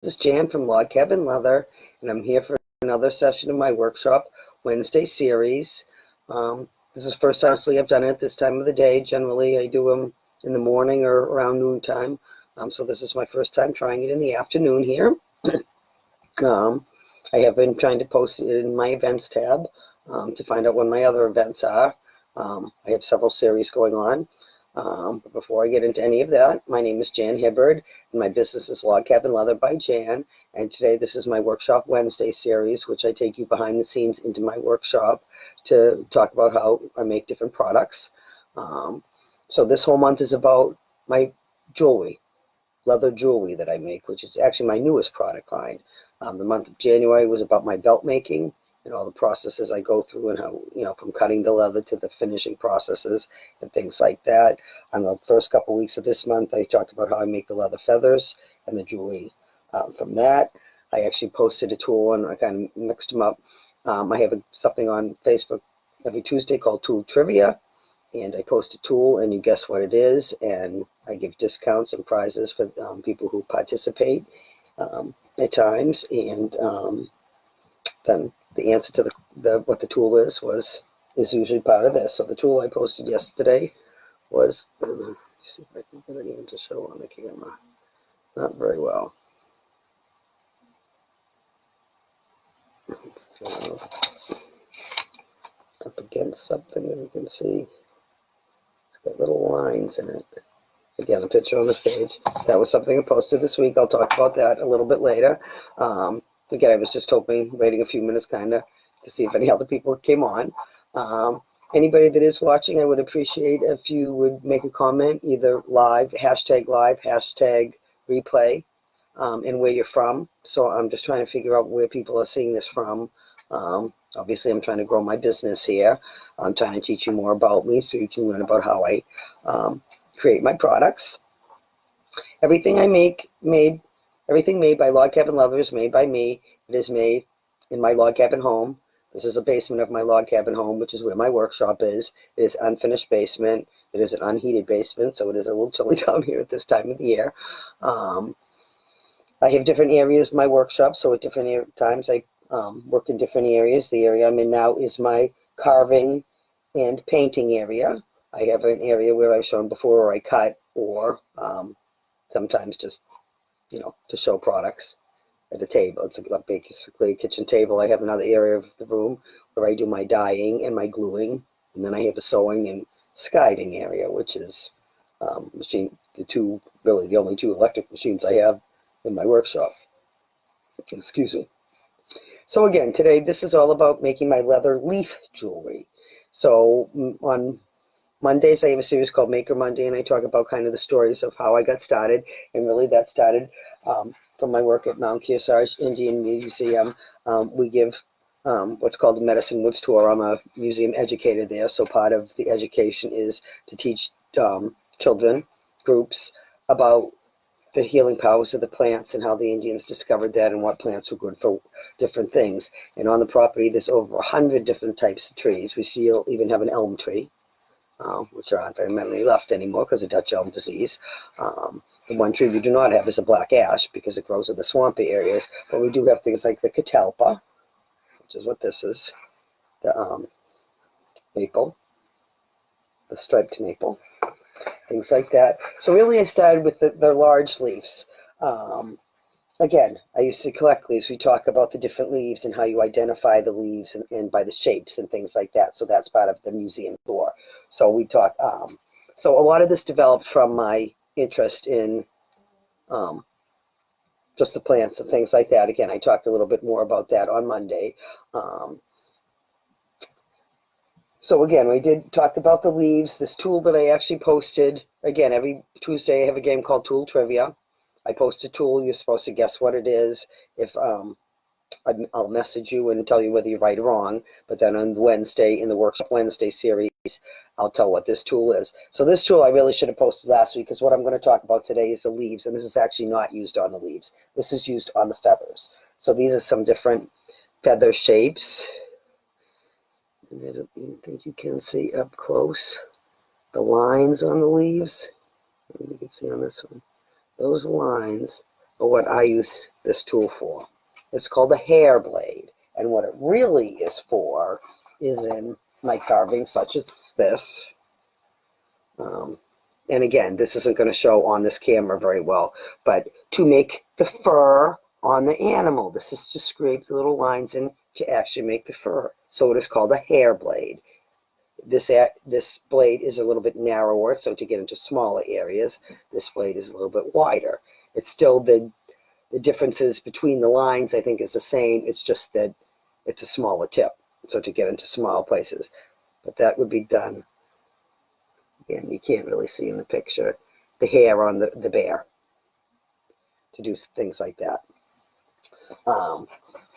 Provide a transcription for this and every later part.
This is Jan from Log Cabin Leather, and I'm here for another session of my workshop Wednesday series. This is the first time I've done it this time of the day. Generally, I do them in the morning or around noontime. So this is my first time trying it in the afternoon here. I have been trying to post it in my events tab to find out when my other events are. I have several series going on. But before I get into any of that, my name is Jan Hibbard, and my business is Log Cabin Leather by Jan. And today, this is my Workshop Wednesday series, which I take you behind the scenes into my workshop to talk about how I make different products. So this whole month is about my jewelry, leather jewelry that I make, which is actually my newest product line. The month of January was about my belt making and all the processes I go through and how, from cutting the leather to the finishing processes and things like that. On the first couple of weeks of this month, I talked about how I make the leather feathers and the jewelry. From that, I actually posted a tool and I kind of mixed them up. I have something on Facebook every Tuesday called Tool Trivia, and I post a tool and you guess what it is, and I give discounts and prizes for people who participate at times, and then the answer to what the tool is usually part of this. So the tool I posted yesterday was, see if I can get it in to show on the camera. Not very well. Up against something that you can see. It's got little lines in it. Again, a picture on the page. That was something I posted this week. I'll talk about that a little bit later. Again, I was just waiting a few minutes kind of to see if any other people came on. Anybody that is watching, I would appreciate if you would make a comment, either live, hashtag replay, and where you're from. So I'm just trying to figure out where people are seeing this from. Obviously, I'm trying to grow my business here. I'm trying to teach you more about me so you can learn about how I create my products. Everything everything made by Log Cabin Leather is made by me. It is made in my log cabin home. This is a basement of my log cabin home, which is where my workshop is. It is unfinished basement. It is an unheated basement, so it is a little chilly down here at this time of the year. I have different areas of my workshop, so at different times I work in different areas. The area I'm in now is my carving and painting area. I have an area where I've shown before where I cut, or sometimes just, to show products at a table. It's basically a kitchen table. I have another area of the room where I do my dyeing and my gluing, and then I have a sewing and skiding area, which is the only two electric machines I have in my workshop. Excuse me. So again, today this is all about making my leather leaf jewelry. So on Mondays, I have a series called Maker Monday, and I talk about kind of the stories of how I got started, and really that started from my work at Mount Kearsarge Indian Museum. We give what's called the Medicine Woods Tour. I'm a museum educator there, so part of the education is to teach children groups about the healing powers of the plants and how the Indians discovered that and what plants were good for different things. And on the property, there's over 100 different types of trees. We still even have an elm tree, which aren't very many left anymore because of Dutch elm disease. The one tree we do not have is a black ash because it grows in the swampy areas, but we do have things like the catalpa, which is what this is, the maple, the striped maple, things like that. So really I started with the large leaves. Again, I used to collect leaves. We talk about the different leaves and how you identify the leaves and by the shapes and things like that. So that's part of the museum tour. So we talk. So a lot of this developed from my interest in just the plants and things like that. Again, I talked a little bit more about that on Monday. So again, we talked about the leaves. This tool that I actually posted, again, every Tuesday I have a game called Tool Trivia. I post a tool. You're supposed to guess what it is. If I'll message you and tell you whether you're right or wrong. But then on Wednesday, in the Workshop Wednesday series, I'll tell what this tool is. So this tool I really should have posted last week, because what I'm going to talk about today is the leaves. And this is actually not used on the leaves. This is used on the feathers. So these are some different feather shapes. And I don't think you can see up close the lines on the leaves. You can see on this one. Those lines or what I use this tool for. It's called a hair blade. And what it really is for is in my carving, such as this. And again, this isn't going to show on this camera very well, but to make the fur on the animal. This is to scrape the little lines in to actually make the fur. So it is called a hair blade. This blade is a little bit narrower, so to get into smaller areas, this blade is a little bit wider. It's still the differences between the lines, I think, is the same. It's just that it's a smaller tip, so to get into small places. But that would be done. Again, you can't really see in the picture the hair on the bear to do things like that.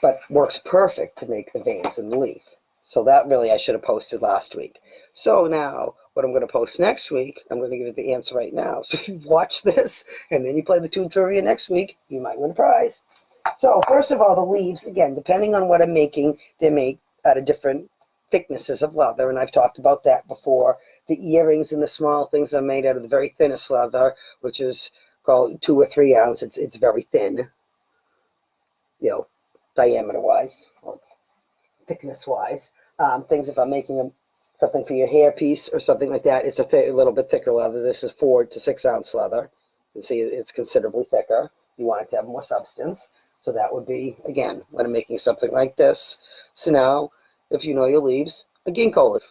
But works perfect to make the veins in the leaf. So that really I should have posted last week. So now what I'm going to post next week, I'm going to give you the answer right now. So if you watch this and then you play the tune trivia next week, you might win a prize. So first of all, the leaves, again, depending on what I'm making, they're made out of different thicknesses of leather, and I've talked about that before. The earrings and the small things are made out of the very thinnest leather, which is called 2 or 3 ounce. It's very thin, diameter-wise or thickness-wise. Things, if I'm making something for your hair piece or something like that, it's a little bit thicker leather. This is 4 to 6 ounce leather. You can see it's considerably thicker. You want it to have more substance. So that would be, again, when I'm making something like this. So now, if you know your leaves, a ginkgo leaf.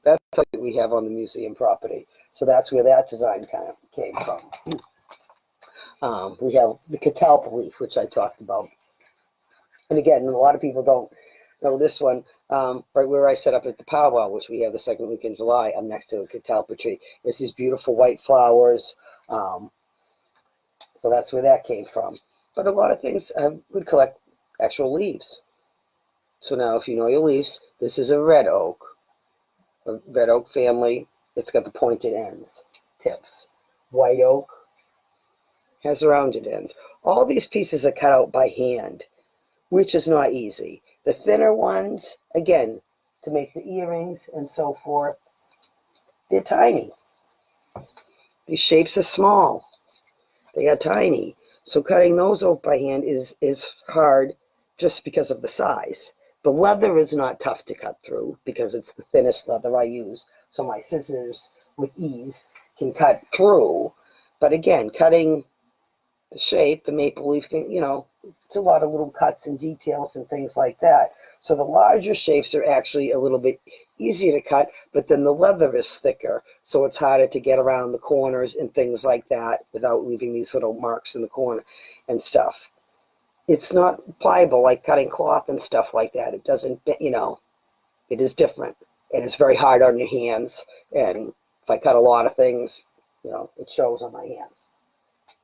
That's something we have on the museum property. So that's where that design kind of came from. We have the catalpa leaf, which I talked about. And again, a lot of people don't know this one. Right where I set up at the powwow, which we have the second week in July, I'm next to a catalpa tree. It's these beautiful white flowers. So that's where that came from. But a lot of things would collect actual leaves. So now if you know your leaves, this is a red oak family. It's got the pointed ends, tips. White oak has rounded ends. All these pieces are cut out by hand, which is not easy. The thinner ones, again, to make the earrings and so forth, they're tiny. These shapes are small. They are tiny. So cutting those oak by hand is hard just because of the size. The leather is not tough to cut through because it's the thinnest leather I use. So my scissors with ease can cut through. But again, cutting the shape, the maple leaf thing, it's a lot of little cuts and details and things like that. So the larger shapes are actually a little bit easier to cut, but then the leather is thicker. So it's harder to get around the corners and things like that without leaving these little marks in the corner and stuff. It's not pliable like cutting cloth and stuff like that. It doesn't, it is different. And it's very hard on your hands. And if I cut a lot of things, it shows on my hands.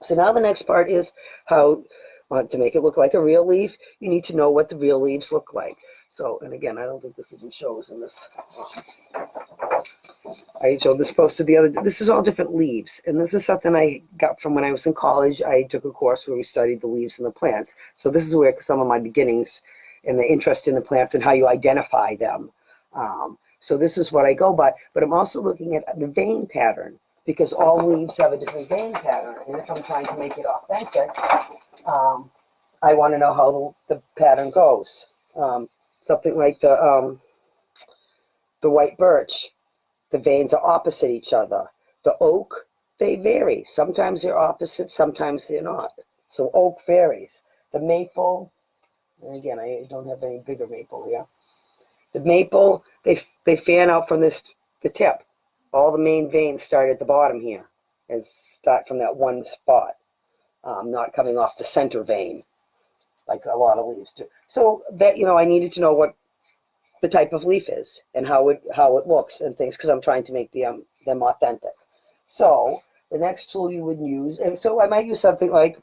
So now the next part is how to make it look like a real leaf. You need to know what the real leaves look like. So, and again, I don't think this even shows in this. I showed this posted the other day. This is all different leaves. And this is something I got from when I was in college. I took a course where we studied the leaves and the plants. So this is where some of my beginnings and the interest in the plants and how you identify them. So this is what I go by. But I'm also looking at the vein pattern because all leaves have a different vein pattern. And if I'm trying to make it authentic, I want to know how the pattern goes. Something like the white birch. The veins are opposite each other. The oak, they vary. Sometimes they're opposite, sometimes they're not. So oak varies. The maple, and again, I don't have any bigger maple here. The maple, they fan out from the tip. All the main veins start at the bottom here and start from that one spot, not coming off the center vein like a lot of leaves do. So that, I needed to know what the type of leaf is and how it looks and things because I'm trying to make them authentic. So the next tool you would use, and so I might use something like,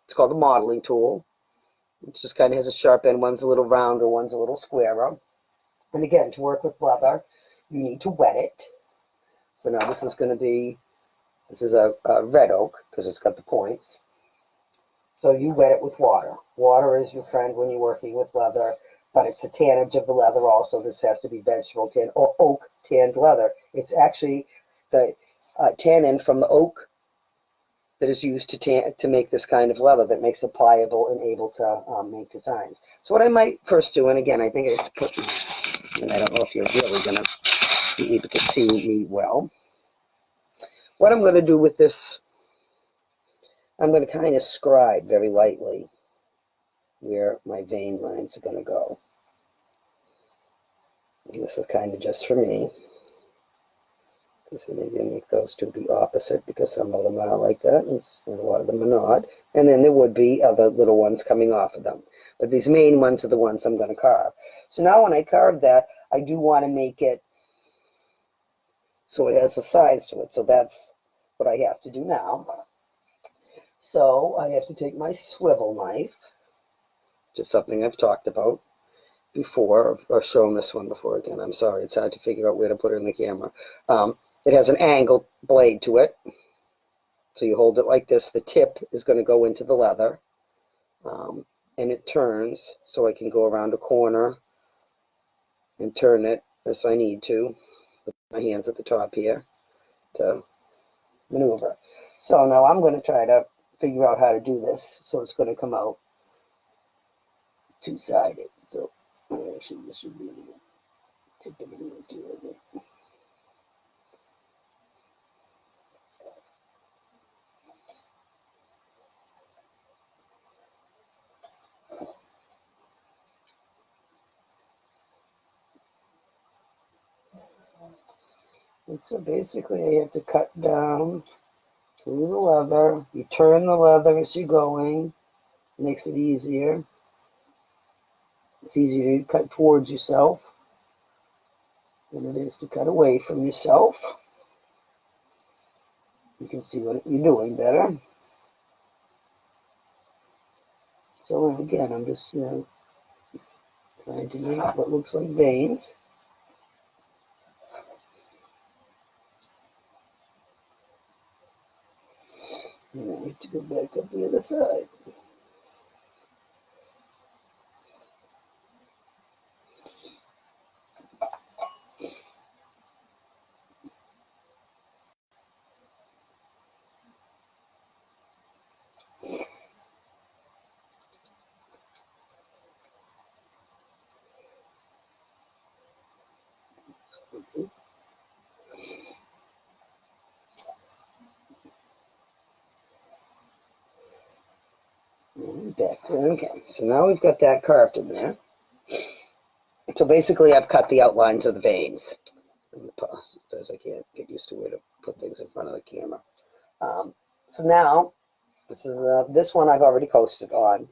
it's called the modeling tool. It just kind of has a sharp end. One's a little rounder, one's a little squarer. And again, to work with leather, you need to wet it. So now this is a red oak because it's got the points. So you wet it with water. Water is your friend when you're working with leather. But it's a tannage of the leather also. This has to be vegetable tan or oak tanned leather. It's actually the tannin from the oak that is used to make this kind of leather that makes it pliable and able to make designs. So what I might first do, and again, I think I have to put, and I don't know if you're really going to be able to see me well. What I'm going to do with this, I'm going to kind of scribe very lightly where my vein lines are going to go. And this is kind of just for me. So maybe I make those two be opposite because some of them are like that and a lot of them are not. And then there would be other little ones coming off of them. But these main ones are the ones I'm going to carve. So now when I carve that, I do want to make it so it has a size to it. So that's what I have to do now. So I have to take my swivel knife, just something I've talked about before, or shown this one before again. I'm sorry, it's hard to figure out where to put it in the camera. It has an angled blade to it. So you hold it like this. The tip is going to go into the leather. And it turns so I can go around a corner and turn it as I need to. With my hands at the top here to maneuver. So now I'm going to try to figure out how to do this. So it's going to come out two-sided. So actually this should be tip it into it. And so basically I have to cut down through the leather. You turn the leather as you're going. It makes it easier. It's easier to cut towards yourself than it is to cut away from yourself. You can see what you're doing better. So again, I'm just trying to make what looks like veins. And I need to go back up the other side. Back there. Okay, so now we've got that carved in there. So basically I've cut the outlines of the veins. As I can't get used to where to put things in front of the camera. So now, this one I've already posted on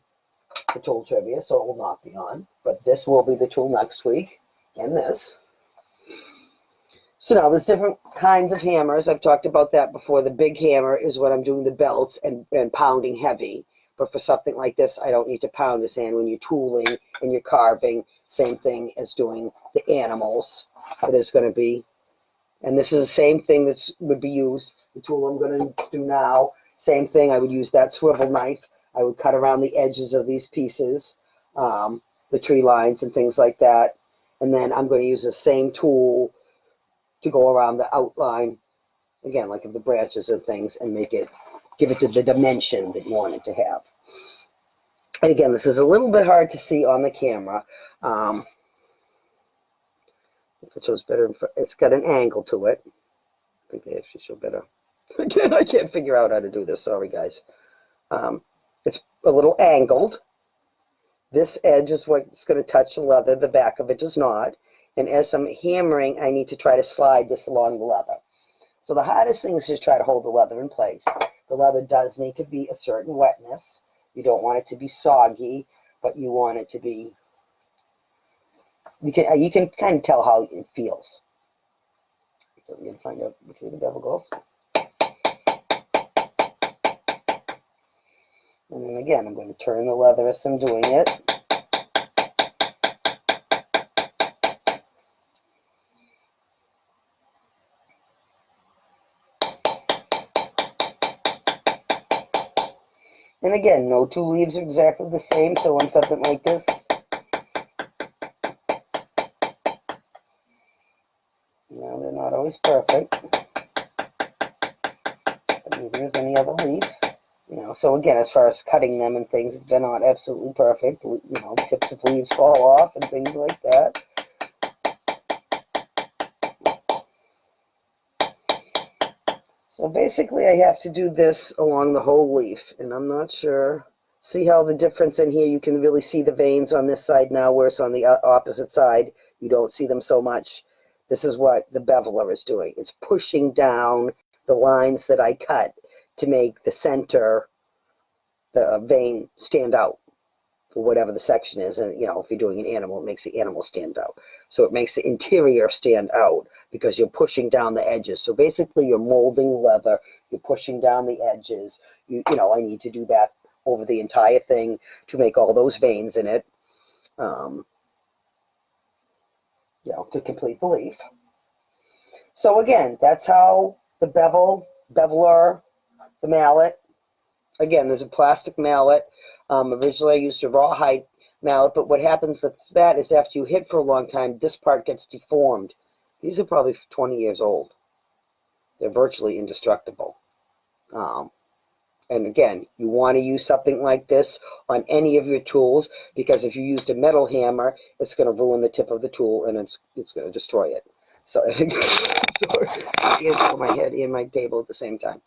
the tool trivia, so it will not be on. But this will be the tool next week, and this. So now there's different kinds of hammers. I've talked about that before. The big hammer is when I'm doing the belts and pounding heavy. But for something like this, I don't need to pound this in. When you're tooling and you're carving, same thing as doing the animals. It is going to be. And this is the same thing that would be used. The tool I'm going to do now, same thing. I would use that swivel knife. I would cut around the edges of these pieces, the tree lines and things like that. And then I'm going to use the same tool to go around the outline, again, like of the branches and things, and give it to the dimension that you want it to have. And again, this is a little bit hard to see on the camera. If it shows better, it's got an angle to it. I think they actually show better. Again, I can't figure out how to do this. Sorry, guys. It's a little angled. This edge is what's going to touch the leather. The back of it does not. And as I'm hammering, I need to try to slide this along the leather. So the hardest thing is just try to hold the leather in place. The leather does need to be a certain wetness. You don't want it to be soggy, but you want it to be, you can kind of tell how it feels. So we're going to find out which way the bevel goes. And then again, I'm going to turn the leather as I'm doing it. And again, no two leaves are exactly the same, so on something like this, they're not always perfect. But here's any other leaf. So again, as far as cutting them and things, they're not absolutely perfect. Tips of leaves fall off and things like that. So basically I have to do this along the whole leaf, and I'm not sure. See how the difference in here, you can really see the veins on this side now, whereas on the opposite side, you don't see them so much. This is what the beveler is doing. It's pushing down the lines that I cut to make the center, the vein, stand out for whatever the section is. And, if you're doing an animal, it makes the animal stand out. So it makes the interior stand out because you're pushing down the edges. So basically you're molding leather, you're pushing down the edges. I need to do that over the entire thing to make all those veins in it, to complete the leaf. So again, that's how the beveler, the mallet. Again, there's a plastic mallet. Originally I used a rawhide mallet, but what happens with that is after you hit for a long time, this part gets deformed. These are probably 20 years old. They're virtually indestructible. And again, you want to use something like this on any of your tools, because if you used a metal hammer, it's going to ruin the tip of the tool and it's going to destroy it. So, for my head and my table at the same time.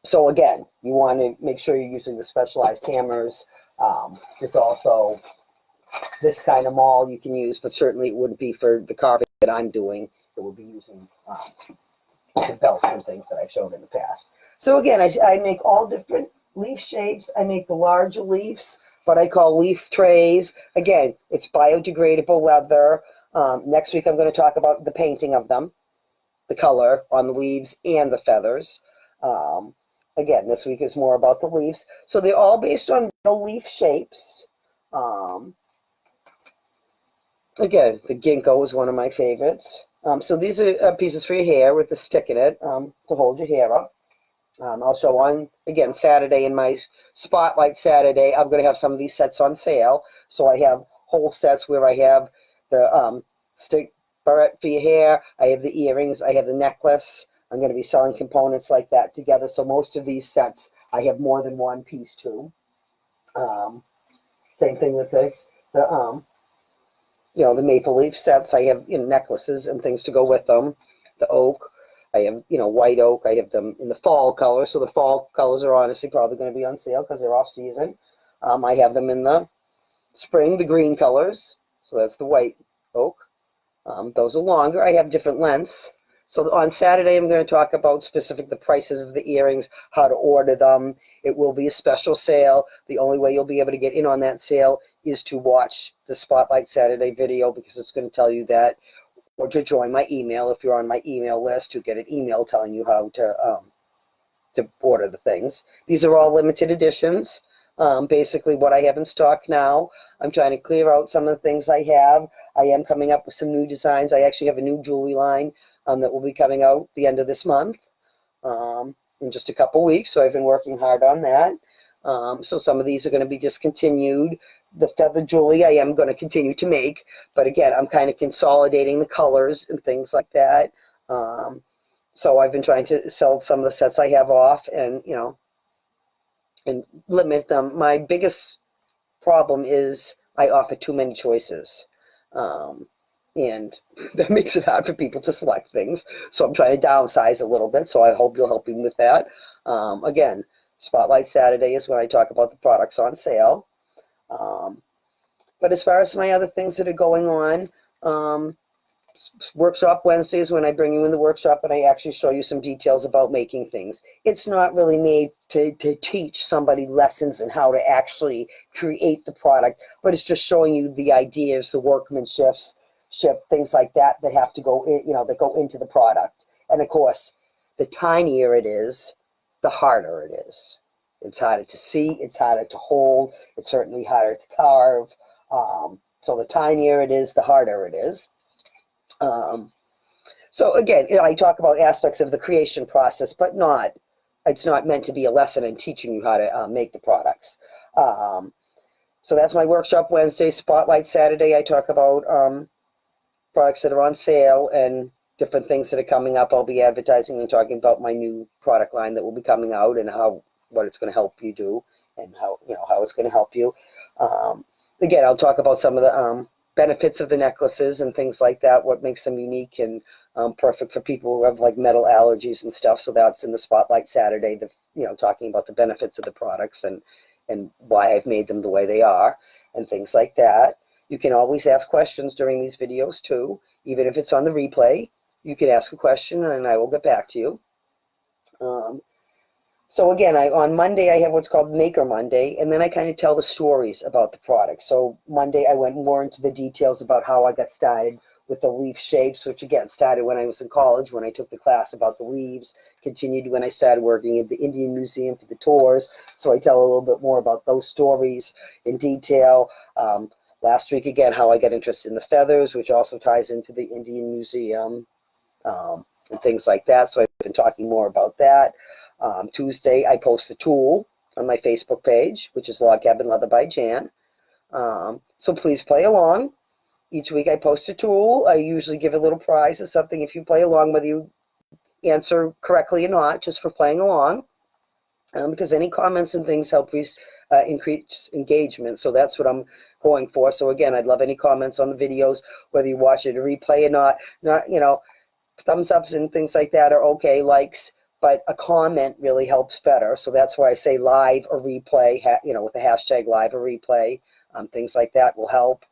So again, you want to make sure you're using the specialized hammers. There's also this kind of maul you can use, but certainly it wouldn't be for the carving that I'm doing. It would be using the belts and things that I've shown in the past. So again, I make all different leaf shapes. I make the larger leaves, what I call leaf trays. Again, it's biodegradable leather. Next week I'm going to talk about the painting of them, the color on the leaves and the feathers. Again, this week is more about the leaves. So they're all based on real leaf shapes. Again, the ginkgo is one of my favorites. So these are pieces for your hair with the stick in it to hold your hair up. I'll show on, again, Saturday in my Spotlight Saturday, I'm going to have some of these sets on sale. So I have whole sets where I have the stick barrette for your hair, I have the earrings, I have the necklace. I'm going to be selling components like that together. So most of these sets, I have more than one piece to. Same thing with the maple leaf sets. I have necklaces and things to go with them. The oak, I have white oak. I have them in the fall color. So the fall colors are honestly probably going to be on sale because they're off season. I have them in the spring, the green colors. So that's the white oak. Those are longer. I have different lengths. So on Saturday, I'm going to talk about the prices of the earrings, how to order them. It will be a special sale. The only way you'll be able to get in on that sale is to watch the Spotlight Saturday video, because it's going to tell you that, or to join my email. If you're on my email list, you get an email telling you how to order the things. These are all limited editions. Basically what I have in stock now. I'm trying to clear out some of the things I have. I am coming up with some new designs. I actually have a new jewelry line that will be coming out the end of this month, in just a couple weeks. So I've been working hard on that. So some of these are going to be discontinued. The feather jewelry I am going to continue to make, but again, I'm kind of consolidating the colors and things like that. So I've been trying to sell some of the sets I have off, and and limit them. My biggest problem is I offer too many choices. And that makes it hard for people to select things. So I'm trying to downsize a little bit. So I hope you'll help me with that. Again, Spotlight Saturday is when I talk about the products on sale. But as far as my other things that are going on, Workshop Wednesdays, when I bring you in the workshop and I actually show you some details about making things. It's not really made to teach somebody lessons and how to actually create the product, but it's just showing you the ideas, the workmanship, things like that have to go in, that go into the product. And of course, the tinier it is, the harder it is. It's harder to see, it's harder to hold, it's certainly harder to carve. So the tinier it is, the harder it is. So again, I talk about aspects of the creation process, but it's not meant to be a lesson in teaching you how to make the products. So that's my Workshop Wednesday. Spotlight Saturday, I talk about products that are on sale and different things that are coming up. I'll be advertising and talking about my new product line that will be coming out and what it's going to help you do and how it's going to help you. Again, I'll talk about some of the benefits of the necklaces and things like that, what makes them unique and perfect for people who have like metal allergies and stuff. So that's in the Spotlight Saturday, talking about the benefits of the products and why I've made them the way they are and things like that. You can always ask questions during these videos too, even if it's on the replay. You can ask a question and I will get back to you. So again, on Monday, I have what's called Maker Monday, and then I kind of tell the stories about the product. So Monday, I went more into the details about how I got started with the leaf shapes, which again started when I was in college, when I took the class about the leaves, continued when I started working at the Indian Museum for the tours. So I tell a little bit more about those stories in detail. Last week, again, how I got interested in the feathers, which also ties into the Indian Museum and things like that. So I've been talking more about that. Tuesday, I post a tool on my Facebook page, which is Log Cabin Leather by Jan. So please play along. Each week I post a tool. I usually give a little prize or something if you play along, whether you answer correctly or not, just for playing along. Because any comments and things help increase engagement. So that's what I'm going for. So again, I'd love any comments on the videos, whether you watch it a replay or not, thumbs ups and things like that are okay, likes, but a comment really helps better. So that's why I say live or replay, with the hashtag live or replay. Things like that will help.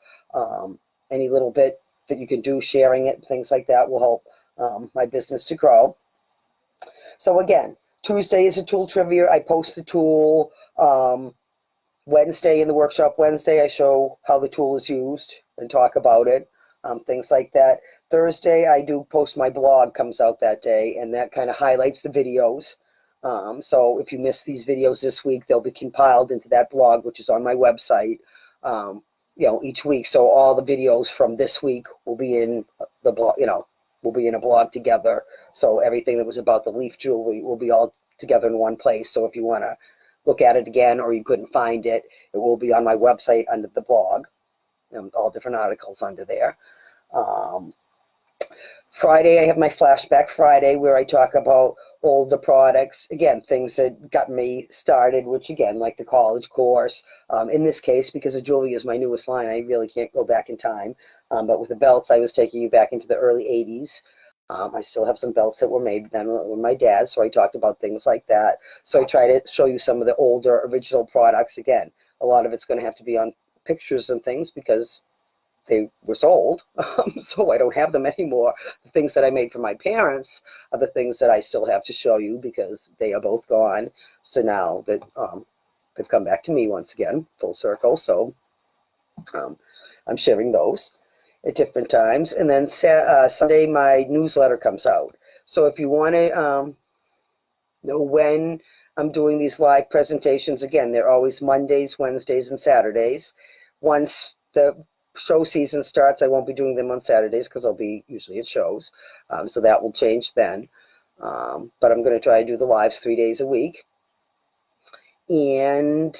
Any little bit that you can do, sharing it, things like that will help my business to grow. So again, Tuesday is a tool trivia. I post the tool. Wednesday in the workshop Wednesday, I show how the tool is used and talk about it, things like that. Thursday, I do post my blog, comes out that day, and that kind of highlights the videos. So if you missed these videos this week, they'll be compiled into that blog, which is on my website, each week. So all the videos from this week will be in the blog, will be in a blog together. So everything that was about the leaf jewelry will be all together in one place. So if you want to look at it again or you couldn't find it, it will be on my website under the blog, all different articles under there. Friday, I have my Flashback Friday where I talk about older products, again, things that got me started, which again, like the college course, in this case, because the jewelry is my newest line, I really can't go back in time. But with the belts, I was taking you back into the early 80s. I still have some belts that were made then with my dad, so I talked about things like that. So I try to show you some of the older original products. Again, a lot of it's going to have to be on pictures and things because they were sold, so I don't have them anymore. The things that I made for my parents are the things that I still have to show you because they are both gone. So now that they've come back to me once again, full circle, so I'm sharing those at different times. And then Sunday, my newsletter comes out. So if you want to know when I'm doing these live presentations, again, they're always Mondays, Wednesdays, and Saturdays. Once the show season starts, I won't be doing them on Saturdays because I'll be usually at shows. So that will change then. But I'm going to try to do the lives 3 days a week. And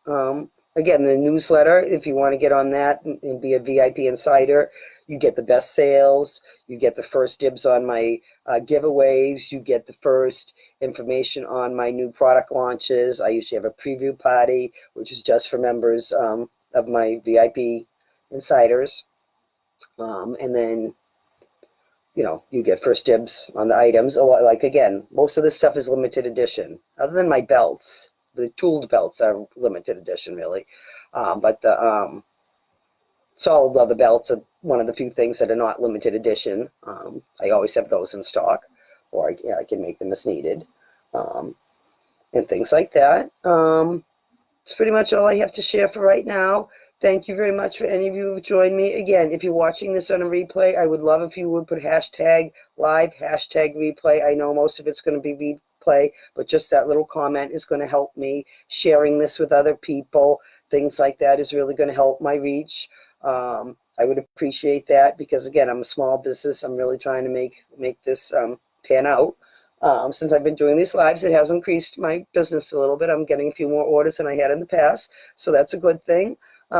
again, the newsletter, if you want to get on that and be a VIP insider, you get the best sales, you get the first dibs on my giveaways, you get the first information on my new product launches. I usually have a preview party, which is just for members of my VIP insiders. And then, you get first dibs on the items. Like, again, most of this stuff is limited edition, other than my belts. The tooled belts are limited edition, really. But the solid leather belts are one of the few things that are not limited edition. I always have those in stock, or I can make them as needed, and things like that. It's pretty much all I have to share for right now. Thank you very much for any of you who have joined me. Again, if you're watching this on a replay, I would love if you would put hashtag live, hashtag replay. I know most of it's going to be replay, but just that little comment is going to help me. Sharing this with other people, things like that is really going to help my reach. I would appreciate that because, again, I'm a small business. I'm really trying to make this pan out. Since I've been doing these lives, it has increased my business a little bit. I'm getting a few more orders than I had in the past, so that's a good thing.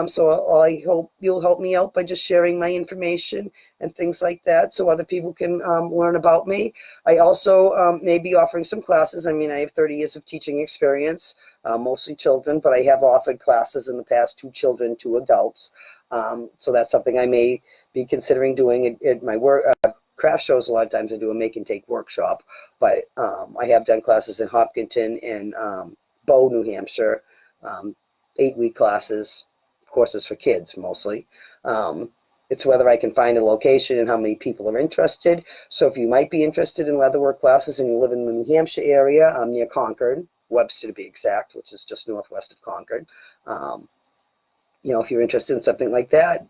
So I hope you'll help me out by just sharing my information and things like that so other people can learn about me. I also may be offering some classes. I mean, I have 30 years of teaching experience, mostly children, but I have offered classes in the past to children, to adults. So that's something I may be considering doing at my work. Craft shows, a lot of times I do a make and take workshop, but I have done classes in Hopkinton and Bow, New Hampshire, 8-week classes, courses for kids mostly. It's whether I can find a location and how many people are interested. So if you might be interested in leatherwork classes and you live in the New Hampshire area, I'm near Concord, Webster to be exact, which is just northwest of Concord. If you're interested in something like that,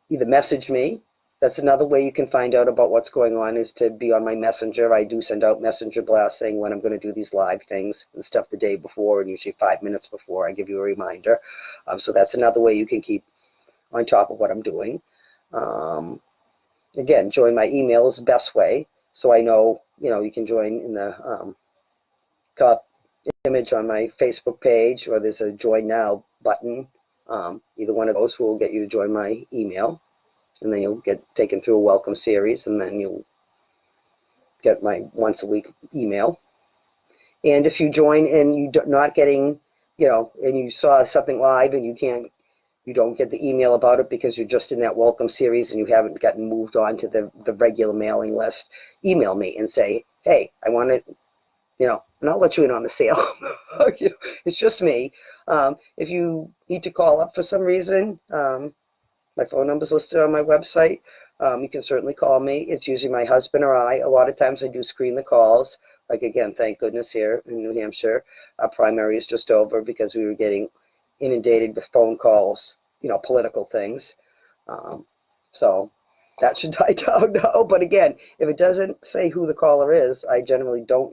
either message me. That's another way you can find out about what's going on, is to be on my messenger. I do send out messenger blasts saying when I'm going to do these live things and stuff the day before, and usually 5 minutes before I give you a reminder. So that's another way you can keep on top of what I'm doing. Again, join my email is the best way. So I know, you can join in the top image on my Facebook page, or there's a join now button. Either one of those will get you to join my email. And then you'll get taken through a welcome series, and then you'll get my once a week email. And if you join and you're not getting, and you saw something live and you don't get the email about it because you're just in that welcome series and you haven't gotten moved on to the regular mailing list, email me and say, hey, I want to, and I'll let you in on the sale. It's just me. If you need to call up for some reason, my phone number is listed on my website. You can certainly call me. It's usually my husband or I. A lot of times I do screen the calls. Like, again, thank goodness here in New Hampshire, our primary is just over because we were getting inundated with phone calls, political things. So that should die down now. But again, if it doesn't say who the caller is, I generally don't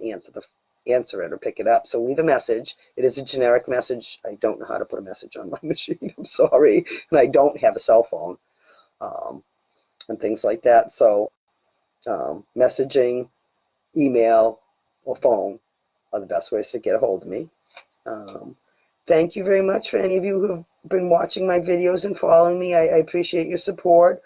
answer it or pick it up. So leave a message. It is a generic message. I don't know how to put a message on my machine. I'm sorry. And I don't have a cell phone and things like that. So messaging, email, or phone are the best ways to get a hold of me. Thank you very much for any of you who have been watching my videos and following me. I appreciate your support.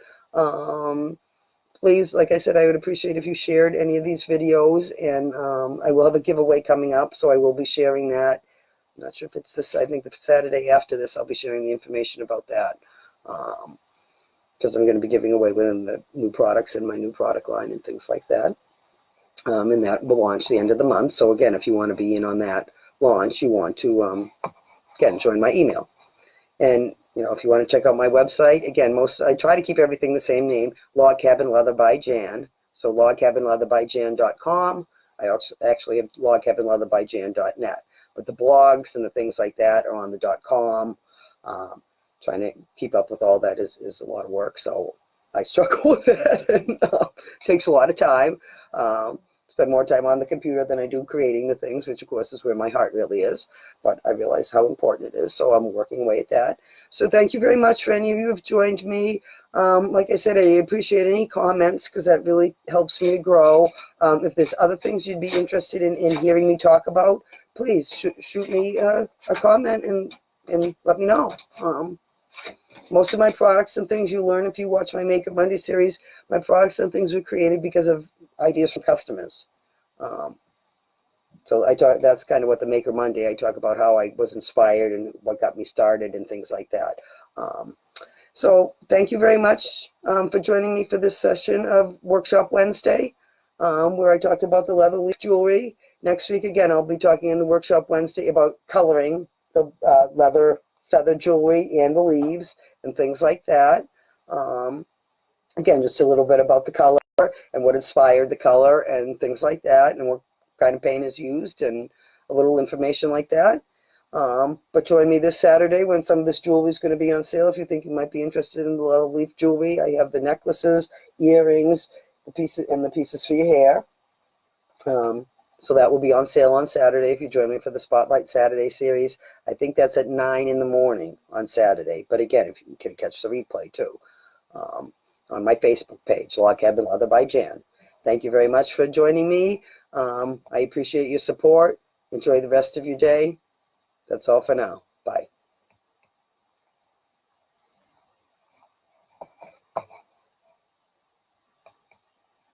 Please, like I said, I would appreciate if you shared any of these videos, and I will have a giveaway coming up, so I will be sharing that. I'm not sure if it's this, I think the Saturday after this, I'll be sharing the information about that, because I'm going to be giving away within the new products in my new product line and things like that. And that will launch the end of the month. So again, if you want to be in on that launch, you want to, again, join my email. And if you want to check out my website, again, I try to keep everything the same name, Log Cabin Leather by Jan. So logcabinleatherbyjan.com. I also actually have logcabinleatherbyjan.net. But the blogs and the things like that are on the .com. Trying to keep up with all that is a lot of work. So I struggle with that, and takes a lot of time. Spend more time on the computer than I do creating the things, which of course is where my heart really is. But I realize how important it is, so I'm working away at that. So thank you very much for any of you who have joined me. Like I said, I appreciate any comments because that really helps me to grow. If there's other things you'd be interested in hearing me talk about, please shoot me a comment and let me know. Most of my products and things you learn if you watch my Makeup Monday series, my products and things were created because of ideas from customers. So that's kind of what the Maker Monday, I talk about how I was inspired and what got me started and things like that. So thank you very much for joining me for this session of Workshop Wednesday, where I talked about the leather leaf jewelry. Next week, again, I'll be talking in the Workshop Wednesday about coloring the leather feather jewelry and the leaves and things like that. Again, just a little bit about the color and what inspired the color and things like that, and what kind of paint is used and a little information like that. But join me this Saturday when some of this jewelry is going to be on sale. If you think you might be interested in the leather leaf jewelry, I have the necklaces, earrings, the pieces for your hair. So that will be on sale on Saturday if you join me for the Spotlight Saturday series. I think that's at 9 in the morning on Saturday. But again, if you can catch the replay too, on my Facebook page, Log Cabin Leather by Jan. Thank you very much for joining me. I appreciate your support. Enjoy the rest of your day. That's all for now.